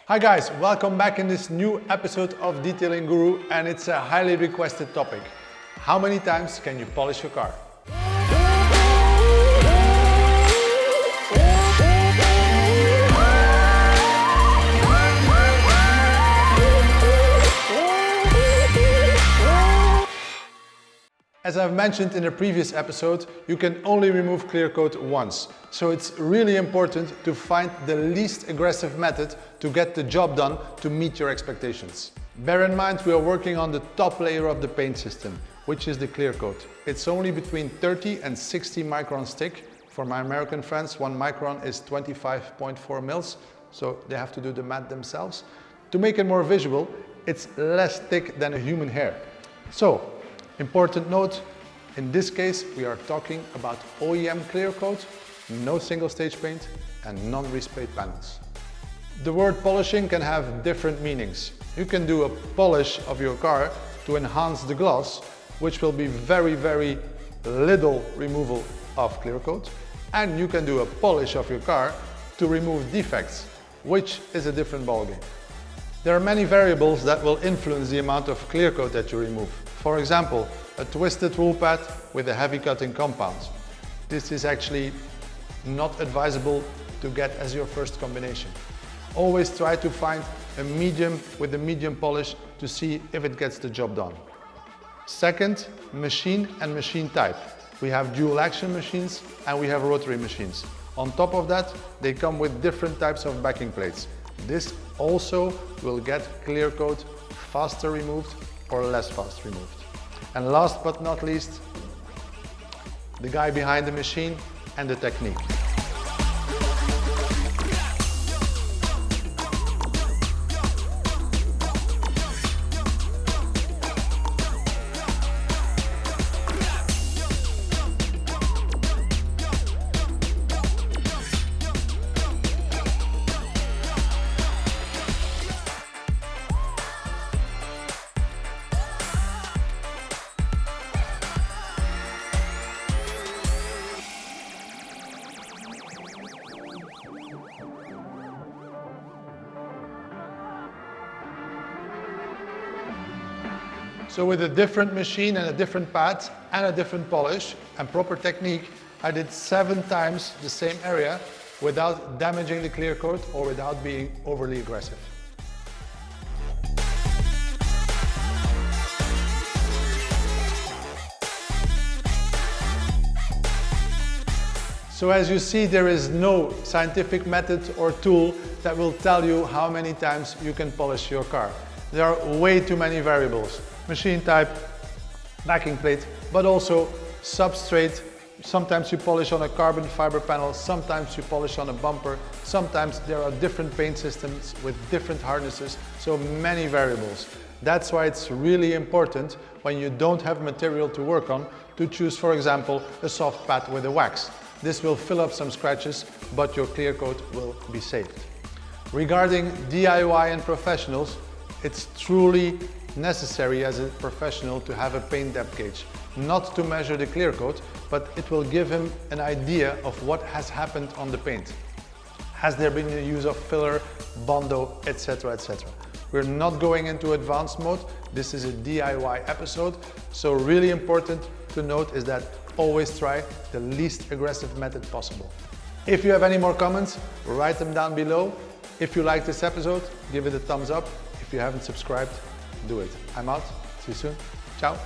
Hi guys, welcome back in this new episode of Detailing Guru, and it's a highly requested topic. How many times can you polish your car? As I've mentioned in a previous episode, you can only remove clear coat once. So it's really important to find the least aggressive method to get the job done to meet your expectations. Bear in mind we are working on the top layer of the paint system, which is the clear coat. It's only between 30 and 60 microns thick. For my American friends, 1 micron is 25.4 mils, so they have to do the math themselves. To make it more visual, it's less thick than a human hair. So, important note, in this case we are talking about OEM clear coat, no single stage paint and non-resprayed panels. The word polishing can have different meanings. You can do a polish of your car to enhance the gloss, which will be very little removal of clear coat, and you can do a polish of your car to remove defects, which is a different ballgame. There are many variables that will influence the amount of clear coat that you remove. For example, a twisted wool pad with a heavy cutting compound. This is actually not advisable to get as your first combination. Always try to find a medium with a medium polish to see if it gets the job done. Second, machine and machine type. We have dual action machines and we have rotary machines. On top of that, they come with different types of backing plates. This also will get clear coat faster removed or less fast removed. And last but not least, the guy behind the machine and the technique. So with a different machine and a different pad and a different polish and proper technique, I did 7 times the same area without damaging the clear coat or without being overly aggressive. So as you see, there is no scientific method or tool that will tell you how many times you can polish your car. There are way too many variables. Machine type, backing plate, but also substrate. Sometimes you polish on a carbon fiber panel, sometimes you polish on a bumper, sometimes there are different paint systems with different harnesses, so many variables. That's why it's really important when you don't have material to work on to choose, for example, a soft pad with a wax. This will fill up some scratches, but your clear coat will be saved. Regarding DIY and professionals, it's truly necessary as a professional to have a paint depth gauge. Not to measure the clear coat, but it will give him an idea of what has happened on the paint. Has there been the use of filler, Bondo, etc, etc. We're not going into advanced mode. This is a DIY episode, so really important to note is that always try the least aggressive method possible. If you have any more comments, write them down below. If you like this episode, give it a thumbs up. If you haven't subscribed, do it. I'm out. See you soon. Ciao.